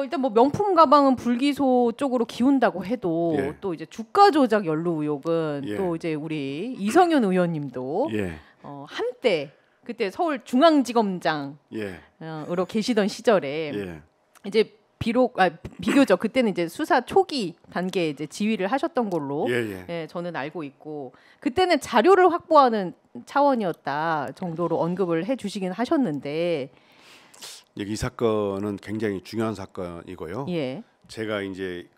일단 뭐 명품 가방은 불기소 쪽으로 기운다고 해도 예. 또 이제 주가 조작 연루 의혹은 예. 또 이제 우리 이성윤 의원님도 예. 한때 그때 서울 중앙지검장으로 예. 계시던 시절에 예. 이제 비교적 그때는 이제 수사 초기 단계에 이제 지휘를 하셨던 걸로 예. 예, 저는 알고 있고 그때는 자료를 확보하는 차원이었다 정도로 언급을 해주시긴 하셨는데 이 사건은 굉장히 중요한 사건이고요. 예. 제가 이제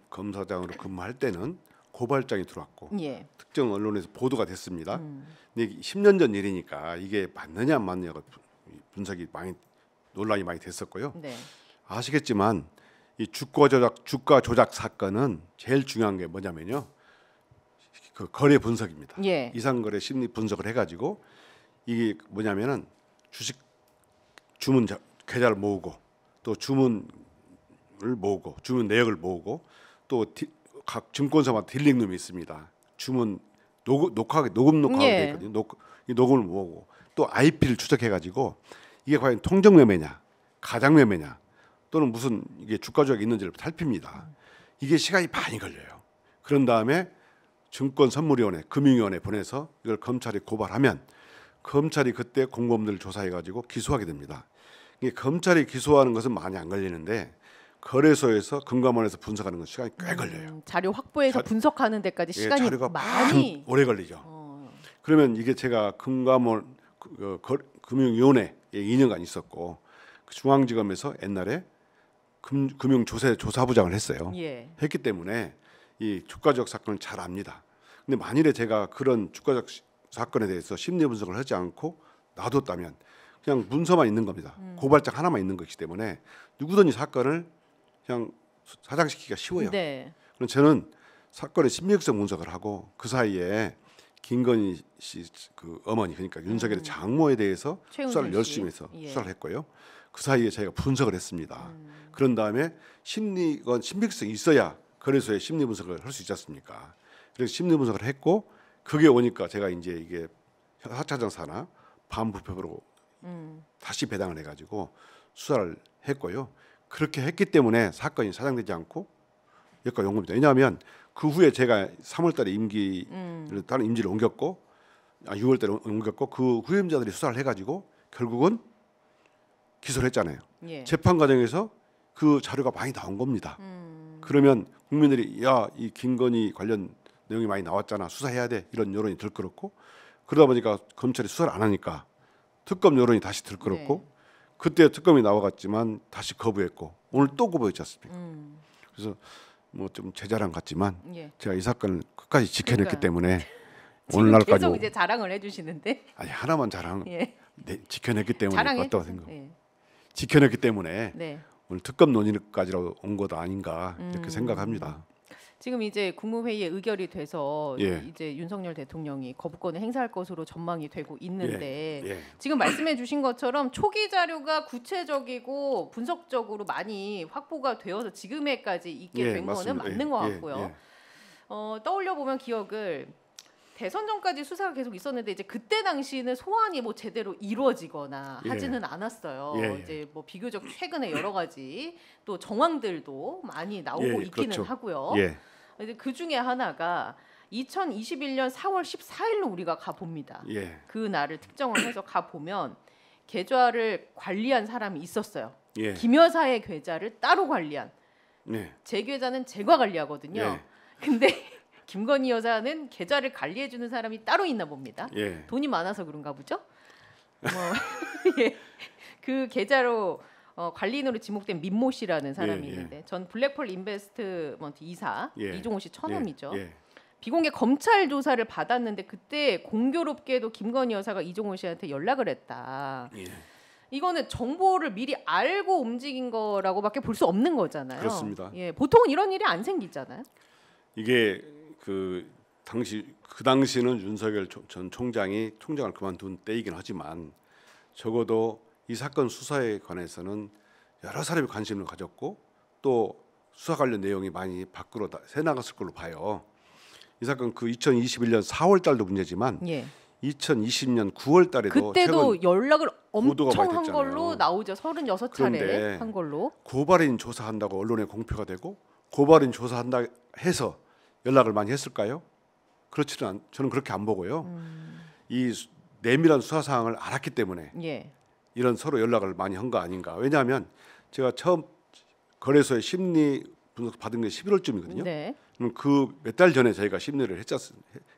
검사장으로 근무할 때는 고발장이 들어왔고 예. 특정 언론에서 보도가 됐습니다. 근데 10년 전 일이니까 이게 맞느냐 안 맞느냐가 분석이 논란이 많이 됐었고요. 네. 아시겠지만 이 주가 조작 사건은 제일 중요한 게 뭐냐면요. 그 거래 분석입니다. 예. 이상거래 심리 분석을 해가지고 이게 뭐냐면은 주문 계좌를 모으고 또 주문을 모으고 주문 내역을 모으고 또 각 증권사마다 딜링룸이 있습니다. 주문 녹음하게 돼 있거든요. 이 녹음을 모으고 또 IP를 추적해가지고 이게 과연 통정 매매냐, 가장 매매냐 또는 무슨 이게 주가 조작이 있는지를 살핍니다. 이게 시간이 많이 걸려요. 그런 다음에 증권선물위원회, 금융위원회 보내서 이걸 검찰이 고발하면 검찰이 그때 공범들을 조사해가지고 기소하게 됩니다. 이게 검찰이 기소하는 것은 많이 안 걸리는데 거래소에서 금감원에서 분석하는 건 시간이 꽤 걸려요. 자료 확보해서 분석하는 데까지 시간이 자료가 많이 오래 걸리죠. 그러면 이게 제가 금감원 금융위원회에 2년간 있었고 중앙지검에서 옛날에 금융조사부장을 했어요. 예. 했기 때문에 이 주가조작 사건을 잘 압니다. 근데 만일에 제가 그런 주가조작 사건에 대해서 심리 분석을 하지 않고 놔뒀다면 그냥 문서만 있는 겁니다. 고발장 하나만 있는 것이기 때문에 누구든지 사건을 그냥 사장시키기가 쉬워요. 네. 그럼 저는 사건의 심리학적 분석을 하고 그 사이에 김건희 씨 그 어머니 그러니까 윤석열의 장모에 대해서 수사를 열심히 해서 수사를 했고요. 그 사이에 저희가 분석을 했습니다. 그런 다음에 신빙성이 있어야 거래소에 심리 분석을 할 수 있지 않습니까? 그래서 심리 분석을 했고 그게 오니까 제가 이제 이게 4차전 사나 반부패로 다시 배당을 해가지고 수사를 했고요. 그렇게 했기 때문에 사건이 사장되지 않고 여기까지 온 겁니다. 왜냐하면 그 후에 제가 3월달에 다른 임지를 옮겼고 6월달에 옮겼고 그 후임자들이 수사를 해가지고 결국은 기소를 했잖아요. 예. 재판 과정에서 그 자료가 많이 나온 겁니다. 그러면 국민들이 이 김건희 관련 내용이 많이 나왔잖아. 수사해야 돼. 이런 여론이 들끓었고 그러다 보니까 검찰이 수사를 안 하니까 특검 여론이 다시 들끓었고 네. 그때 특검이 나와갔지만 다시 거부했고 오늘 또 거부했지 않습니까? 그래서 뭐 좀 제 자랑 같지만 예. 제가 이 사건을 끝까지 지켜냈기 그러니까요. 때문에 지금 오늘날까지 계속 이제 자랑을 해주시는데 아니 하나만 자랑 예. 지켜냈기 때문에 자랑해 맞다고 주세요. 생각. 예. 지켜냈기 때문에 네. 오늘 특검 논의까지로 온 것 아닌가 이렇게 생각합니다. 지금 이제 국무회의에 의결이 돼서 예. 이제 윤석열 대통령이 거부권을 행사할 것으로 전망이 되고 있는데 예. 지금 말씀해주신 것처럼 초기 자료가 구체적이고 분석적으로 많이 확보가 되어서 지금에까지 있게 된 거는 맞는 것 같고요. 떠올려 보면 기억을 대선 전까지 수사가 계속 있었는데 이제 그때 당시는 소환이 뭐 제대로 이루어지거나 하지는 않았어요. 이제 뭐 비교적 최근에 여러 가지 또 정황들도 많이 나오고 있기는 그렇죠. 하고요. 예. 근데 그 중에 하나가 2021년 4월 14일로 우리가 가 봅니다. 예. 그 날을 특정을 해서 가 보면 계좌를 관리한 사람이 있었어요. 예. 김 여사의 계좌를 따로 관리한. 네. 제 계좌는 제가 관리하거든요. 예. 근데 김건희 여사는 계좌를 관리해 주는 사람이 따로 있나 봅니다. 예. 돈이 많아서 그런가 보죠. 예. 그 계좌로 관리인으로 지목된 민모 씨라는 사람이 있는데 전 블랙펄 인베스트먼트 이사 이종호 씨 처남이죠. 비공개 검찰 조사를 받았는데 그때 공교롭게도 김건희 여사가 이종호 씨한테 연락을 했다. 이거는 정보를 미리 알고 움직인 거라고밖에 볼 수 없는 거잖아요. 그렇습니다. 예, 보통은 이런 일이 안 생기잖아요. 이게 그 당시는 윤석열 전 총장이 총장을 그만둔 때이긴 하지만 적어도 이 사건 수사에 관해서는 여러 사람이 관심을 가졌고 또 수사 관련 내용이 많이 밖으로 새 나갔을 걸로 봐요. 이 사건 그 2021년 4월 달도 문제지만 2020년 9월 달에도 그때도 연락을 엄청 한 됐잖아요. 걸로 나오죠. 36차례 한 걸로. 고발인 조사한다고 언론에 공표가 되고 고발인 조사한다 해서 연락을 많이 했을까요? 저는 그렇게 안 보고요. 이 내밀한 수사 사항을 알았기 때문에 예. 이런 서로 연락을 많이 한 거 아닌가. 왜냐하면 제가 처음 거래소에 심리 분석 받은 게 11월쯤이거든요. 네. 그럼 그 몇 달 전에 저희가 심리를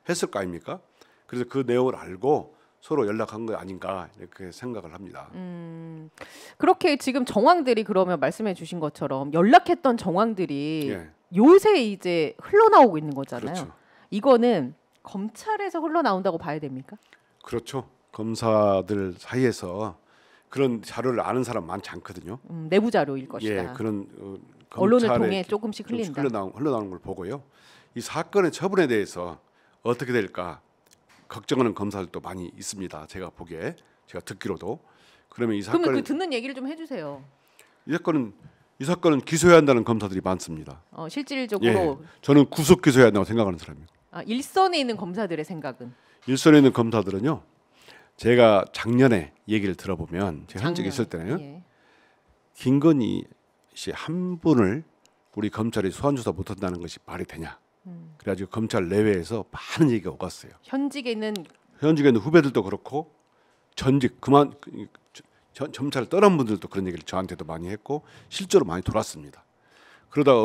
했을 거 아닙니까? 그래서 그 내용을 알고 서로 연락한 거 아닌가 이렇게 생각을 합니다. 그렇게 지금 정황들이 그러면 말씀해 주신 것처럼 연락했던 정황들이 예. 요새 이제 흘러나오고 있는 거잖아요. 그렇죠. 이거는 검찰에서 흘러나온다고 봐야 됩니까? 그렇죠. 검사들 사이에서 그런 자료를 아는 사람 많지 않거든요. 내부 자료일 것이다. 예, 그런 언론을 통해 조금씩 흘린다. 흘러나오는 걸 보고요. 이 사건의 처분에 대해서 어떻게 될까 걱정하는 검사들도 많이 있습니다. 제가 보기에, 제가 듣기로도. 그러면 이 사건 그러면 그 듣는 얘기를 좀 해주세요. 이 사건은 기소해야 한다는 검사들이 많습니다. 실질적으로 예, 저는 구속 기소해야 한다고 생각하는 사람입니다. 일선에 있는 검사들의 생각은? 일선에 있는 검사들은요. 제가 작년에 얘기를 들어보면 제가 현직에 있을 때는 예. 김건희 씨 한 분을 우리 검찰이 소환 조사 못한다는 것이 말이 되냐. 그래가지고 검찰 내외에서 많은 얘기가 오갔어요. 현직에 있는 후배들도 그렇고 검찰을 떠난 분들도 그런 얘기를 저한테도 많이 했고 실제로 많이 돌았습니다. 그러다가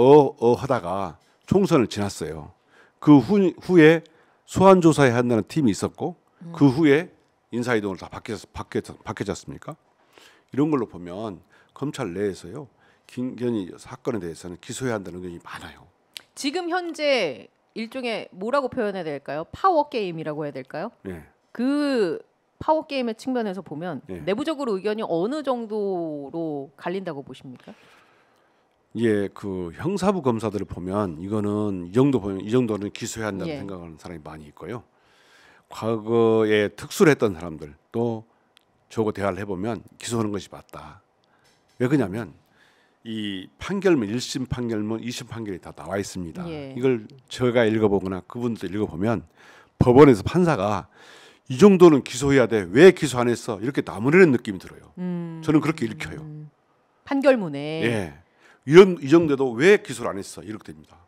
하다가 총선을 지났어요. 그 후에 소환 조사에 한다는 팀이 있었고 그 후에 인사이동을 다 바뀌었습니까? 이런 걸로 보면 검찰 내에서요. 김건희 사건에 대해서는 기소해야 한다는 의견이 많아요. 지금 현재 일종의 뭐라고 표현해야 될까요? 파워 게임이라고 해야 될까요? 네. 그 파워 게임의 측면에서 보면 네. 내부적으로 의견이 어느 정도로 갈린다고 보십니까? 예, 그 형사부 검사들을 보면 이 정도는 기소해야 한다는 예. 생각하는 사람이 많이 있고요. 과거에 특수를 했던 사람들 또 저거 대화를 해보면 기소하는 것이 맞다. 왜 그러냐면 이 판결문 1심 판결문 2심 판결이 다 나와 있습니다. 예. 이걸 제가 읽어보거나 그분들 읽어보면 법원에서 판사가 이 정도는 기소해야 돼. 왜 기소 안 했어? 이렇게 나무라는 느낌이 들어요. 저는 그렇게 읽혀요. 판결문에. 예. 이 정도도 왜 기소를 안 했어? 이렇게 됩니다.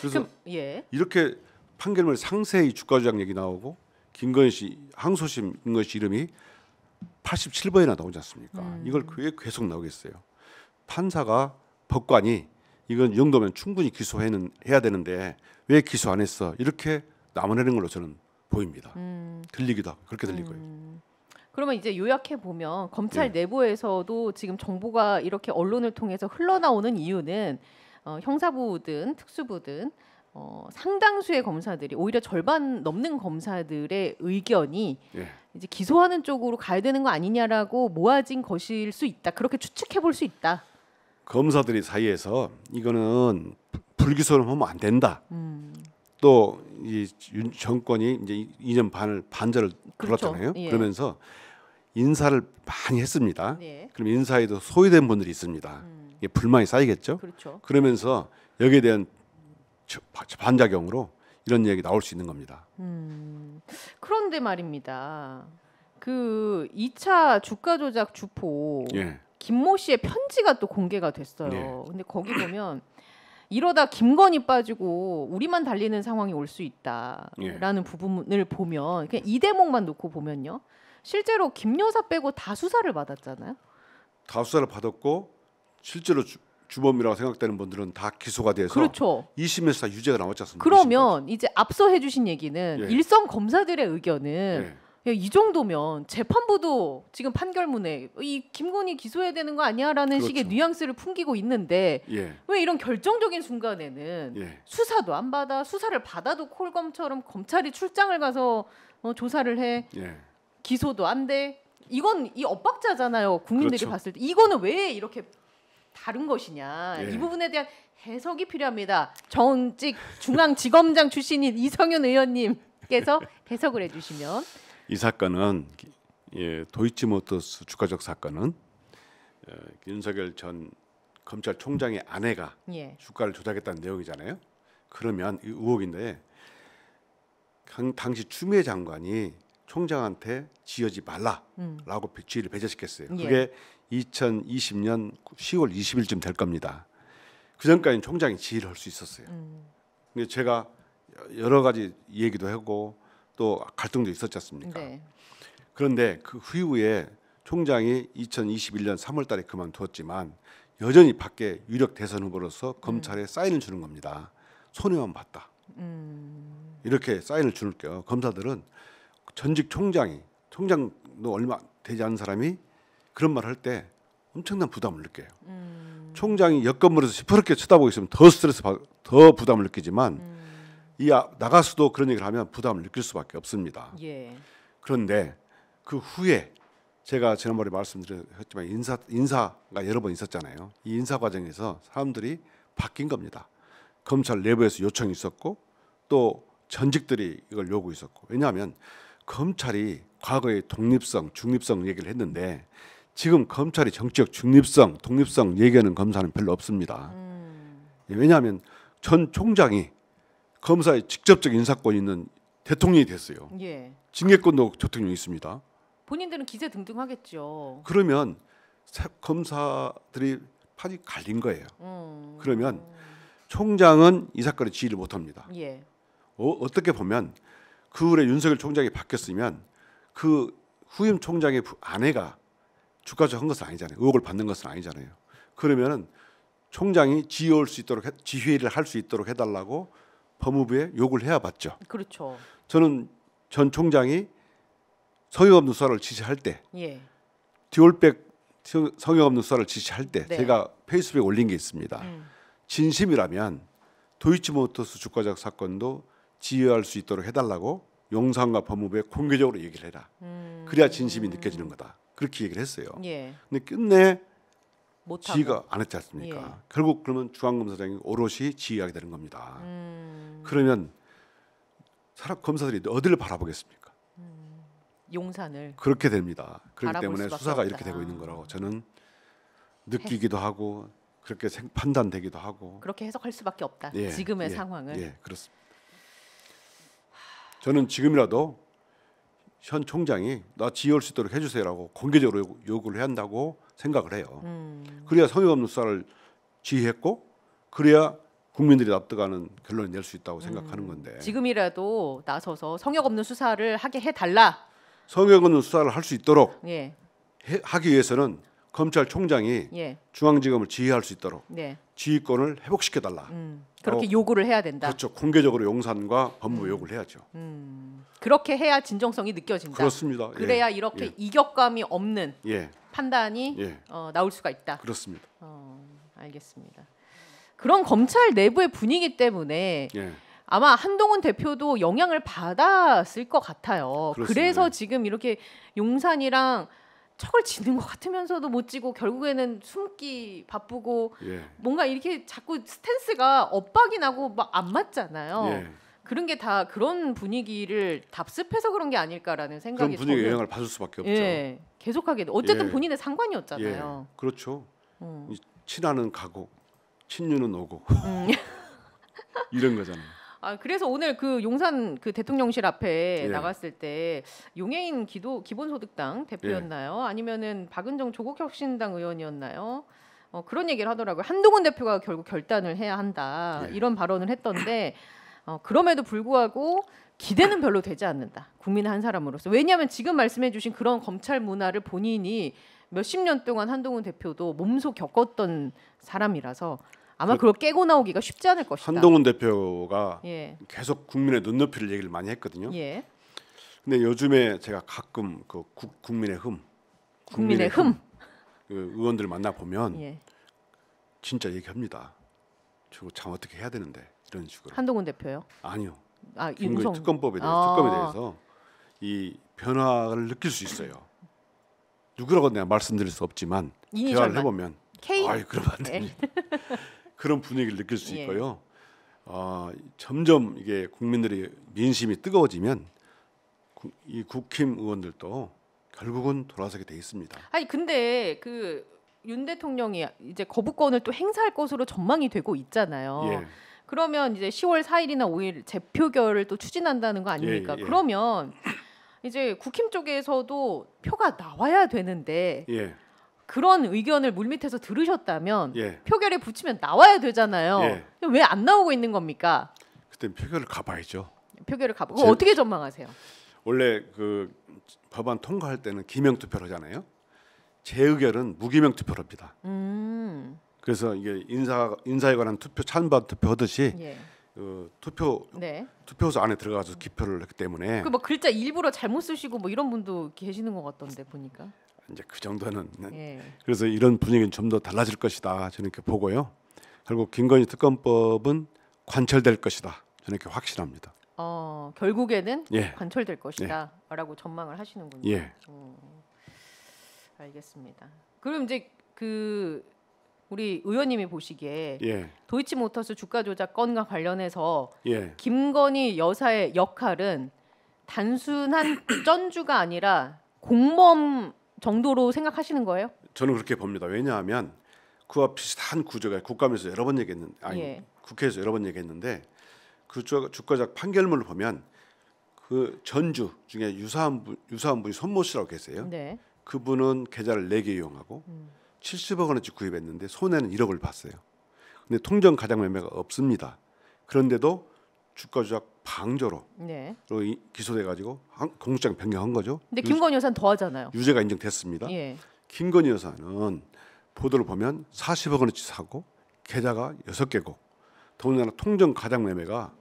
그래서 예. 이렇게 판결문에 상세히 주가조작 얘기 나오고 김건희 씨 항소심 김건희 씨 이름이 87번이나 나오지 않습니까? 이걸 왜 계속 나오겠어요? 판사가 법관이 이건 이 정도면 충분히 기소해야 되는데 왜 기소 안 했어? 이렇게 나무라는 걸로 저는 보입니다. 들리기도 하고 그렇게 들리고요. 그러면 이제 요약해 보면 검찰 내부에서도 지금 정보가 이렇게 언론을 통해서 흘러나오는 이유는 형사부든 특수부든 상당수의 검사들이 오히려 절반 넘는 검사들의 의견이 이제 기소하는 쪽으로 가야 되는 거 아니냐라고 모아진 것일 수 있다. 그렇게 추측해 볼 수 있다. 검사들이 사이에서 이거는 불기소를 하면 안 된다. 또 이 정권이 이제 2년 반절을 불렀잖아요. 예. 그러면서 인사를 많이 했습니다. 네. 그럼 인사에도 소외된 분들이 있습니다. 이게 불만이 쌓이겠죠. 그렇죠. 그러면서 여기에 대한 반작용으로 이런 얘기 나올 수 있는 겁니다. 그런데 말입니다. 그 2차 주가 조작 주포 김모 씨의 편지가 또 공개가 됐어요. 근데 거기 보면 이러다 김건희 빠지고 우리만 달리는 상황이 올 수 있다라는 부분을 보면 그냥 이 대목만 놓고 보면요. 실제로 김 여사 빼고 다 수사를 받았잖아요. 다 수사를 받았고 실제로 주범이라고 생각되는 분들은 다 기소가 돼서 그렇죠. 2심에서 다 유죄가 나왔지 않습니까? 그러면 이제 앞서 해주신 얘기는 일선 검사들의 의견은 야, 이 정도면 재판부도 지금 판결문에 이 김건희 기소해야 되는 거 아니야라는 식의 뉘앙스를 풍기고 있는데 왜 이런 결정적인 순간에는 수사도 안 받아 수사를 받아도 콜검처럼 검찰이 출장을 가서 조사를 해 기소도 안 돼. 이건 이 엇박자잖아요. 국민들이 봤을 때 이거는 왜 이렇게 다른 것이냐 이 부분에 대한 해석이 필요합니다. 전직 중앙지검장 출신인 이성윤 의원님께서 해석을 해주시면. 이 사건은 도이치모터스 주가적 사건은 윤석열 전 검찰총장의 아내가 주가를 조작했다는 내용이잖아요. 그러면 이 의혹인데 당시 추미애 장관이 총장한테 지어지 말라라고 지휘를 배제시켰어요. 예. 그게 2020년 10월 20일쯤 될 겁니다. 그 전까지는 총장이 지휘를 할 수 있었어요. 근데 제가 여러 가지 얘기도 하고 또 갈등도 있었지 않습니까? 네. 그런데 그 후에 총장이 2021년 3월달에 그만두었지만 여전히 밖에 유력 대선 후보로서 검찰에 사인을 주는 겁니다. 손해만 봤다. 이렇게 사인을 주는 게요. 검사들은 전직 총장도 얼마 되지 않은 사람이 그런 말 할 때 엄청난 부담을 느껴요. 총장이 옆건물에서 시퍼렇게 쳐다보고 있으면 더 부담을 느끼지만 이 나가수도 그런 얘기를 하면 부담을 느낄 수밖에 없습니다. 예. 그런데 그 후에 제가 지난번에 말씀드렸지만 인사가 여러 번 있었잖아요. 이 인사 과정에서 사람들이 바뀐 겁니다. 검찰 내부에서 요청이 있었고 또 전직들이 이걸 요구했었고. 왜냐하면 검찰이 과거에 독립성, 중립성 얘기를 했는데 지금 검찰이 정치적 중립성, 독립성 얘기하는 검사는 별로 없습니다. 왜냐하면 전 총장이 검사의 직접적 인사권이 있는 대통령이 됐어요. 예. 징계권도 대통령이 있습니다. 본인들은 기재 등등 하겠죠. 그러면 검사들이 판이 갈린 거예요. 그러면 총장은 이 사건에 지휘를 못합니다. 예. 어떻게 보면 그 후에 윤석열 총장이 바뀌었으면 그 후임 총장의 아내가 주가조작한 것은 아니잖아요. 의혹을 받는 것은 아니잖아요. 그러면은 총장이 지휘를 할 수 있도록 해달라고 법무부에 요구를 해야 맞죠. 그렇죠. 저는 전 총장이 성역 없는 수사를 지시할 때, 예. 디올백 성역 없는 수사를 지시할 때 네. 제가 페이스북에 올린 게 있습니다. 진심이라면 도이치모터스 주가조작 사건도 지휘할 수 있도록 해달라고 용산과 법무부에 공개적으로 얘기를 해라. 그래야 진심이 느껴지는 거다. 그렇게 얘기를 했어요. 예. 근데 끝내 못하고. 지휘가 안 했지 않습니까? 예. 결국 그러면 중앙검사장이 오롯이 지휘하게 되는 겁니다. 그러면 검사들이 어디를 바라보겠습니까? 용산을. 그렇게 됩니다. 그렇기 바라볼 때문에 수밖에 수사가 없다. 이렇게 되고 있는 거라고 저는 느끼기도 하고 그렇게 판단되기도 하고 그렇게 해석할 수밖에 없다. 예, 지금의 예, 상황을. 예, 그렇습니다. 저는 지금이라도 현 총장이 나 지휘할 수 있도록 해주세요라고 공개적으로 요구를 해야 한다고 생각을 해요. 그래야 성역 없는 수사를 지휘했고 그래야 국민들이 납득하는 결론을 낼 수 있다고 생각하는 건데 지금이라도 나서서 성역 없는 수사를 하게 해달라. 성역 없는 수사를 할 수 있도록 예. 하기 위해서는 검찰총장이 예. 중앙지검을 지휘할 수 있도록 네. 지휘권을 회복시켜달라. 그렇게 요구를 해야 된다. 그렇죠. 공개적으로 용산과 법무부 요구를 해야죠. 그렇게 해야 진정성이 느껴진다. 그렇습니다. 그래야 예. 이렇게 예. 이격감이 없는 예. 판단이 예. 나올 수가 있다. 그렇습니다. 알겠습니다. 그런 검찰 내부의 분위기 때문에 예. 아마 한동훈 대표도 영향을 받았을 것 같아요. 그렇습니다. 그래서 지금 이렇게 용산이랑 척을 지는 것 같으면서도 못 지고 결국에는 숨기 바쁘고 예. 뭔가 이렇게 자꾸 스탠스가 엇박이 나고 막 안 맞잖아요. 예. 그런 게 다 그런 분위기를 답습해서 그런 게 아닐까라는 그런 생각이 분위기 저는 영향을 받을 수밖에 없죠. 예, 계속하게 어쨌든 예. 본인의 상관이었잖아요. 예. 그렇죠. 이 친하는 가고 친유는 오고 이런 거잖아요. 그래서 오늘 그 용산 그 대통령실 앞에 예. 나갔을 때 용해인 기본소득당 대표였나요? 아니면은 박은정 조국혁신당 의원이었나요? 그런 얘기를 하더라고요. 한동훈 대표가 결국 결단을 해야 한다. 예. 이런 발언을 했던데 그럼에도 불구하고 기대는 별로 되지 않는다. 국민의 한 사람으로서. 왜냐하면 지금 말씀해주신 그런 검찰 문화를 본인이 몇십 년 동안 한동훈 대표도 몸소 겪었던 사람이라서 아마 그걸 깨고 나오기가 쉽지 않을 것이다. 한동훈 대표가 예. 계속 국민의 눈높이를 얘기를 많이 했거든요. 예. 근데 요즘에 제가 가끔 그 국민의 흠 그 의원들 만나 보면 예. 진짜 얘기합니다. 저 참 어떻게 해야 되는데 이런 식으로. 한동훈 대표요? 아니요. 윤성 특검법에 대해서 특검에 대해서 이 변화를 느낄 수 있어요. 누구라고 내가 말씀드릴 수 없지만 대화를 해보면 K? 그러면 안 됩니다. 그런 분위기를 느낄 수 예. 있고요. 점점 이게 국민들의 민심이 뜨거워지면 이 국힘 의원들도 결국은 돌아서게 돼 있습니다. 아니 근데 그 윤 대통령이 이제 거부권을 또 행사할 것으로 전망이 되고 있잖아요. 예. 그러면 이제 10월 4일이나 5일 재표결을 또 추진한다는 거 아닙니까? 예, 예. 그러면 이제 국힘 쪽에서도 표가 나와야 되는데 예. 그런 의견을 물밑에서 들으셨다면 예. 표결에 붙이면 나와야 되잖아요. 예. 왜 안 나오고 있는 겁니까? 그때 표결을 가봐야죠. 표결을 가보고 어떻게 전망하세요? 원래 그 법안 통과할 때는 기명 투표를 하잖아요. 제 의결은 무기명 투표를 합니다. 그래서 이게 인사에 관한 투표 찬반 투표 하듯이 예. 투표소 안에 들어가서 기표를 했기 때문에 그 뭐 글자 일부러 잘못 쓰시고 뭐 이런 분도 계시는 것 같던데 보니까. 이제 그 정도는 예. 그래서 이런 분위기는 좀 더 달라질 것이다 저는 이렇게 보고요. 결국 김건희 특검법은 관철될 것이다 저는 이렇게 확신합니다. 결국에는 예. 관철될 것이다라고 전망을 하시는군요. 예. 알겠습니다. 그럼 이제 그 우리 의원님이 보시기에 예. 도이치모터스 주가 조작 건과 관련해서 예. 김건희 여사의 역할은 단순한 전주가 아니라 공범 정도로 생각하시는 거예요? 저는 그렇게 봅니다. 왜냐하면 그와 비슷한 구조가 국감에서 여러 번 얘기했는데, 예. 국회에서 여러 번 얘기했는데 그 주가작 판결문을 보면 그 전주 중에 유사한 분이 손모 씨라고 계세요. 네. 그분은 계좌를 4개 이용하고 70억 원어치 구입했는데 손해는 1억을 봤어요. 근데 통정 가장 매매가 없습니다. 그런데도 주가 조작 방조로 네. 기소돼 가지고 공소장 변경한 거죠. 근데 김건희 여사는 더 하잖아요. 유죄가 인정됐습니다. 예. 김건희 여사는 보도를 보면 40억 원어치 사고 계좌가 6개고 더군다나 통정 가장 매매가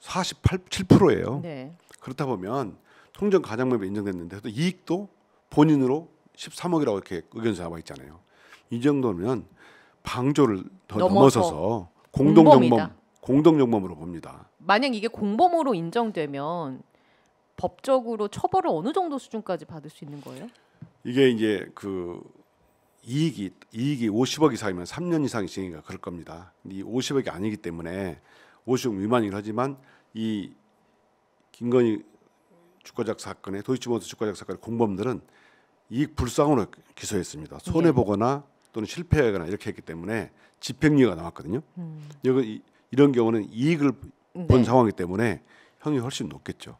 7%예요. 네. 그렇다 보면 통정 가장 매매 인정됐는데도 이익도 본인으로 13억이라고 이렇게 의견서 나와 있잖아요. 이 정도면 방조를 더 넘어서서 공동정범으로 봅니다. 만약 이게 공범으로 인정되면 법적으로 처벌을 어느 정도 수준까지 받을 수 있는 거예요? 이게 이제 그 이익이 50억 이상이면 3년 이상 징역이 그럴 겁니다. 이 50억이 아니기 때문에 50억 미만이긴 하지만 이 김건희 주가작 사건의 도이치모터스 주가작 사건의 공범들은 이익 불상으로 기소했습니다. 손해 보거나 또는 실패하거나 이렇게 했기 때문에 집행유예가 나왔거든요. 이런 경우는 이익을 본 상황이기 때문에 형이 훨씬 높겠죠.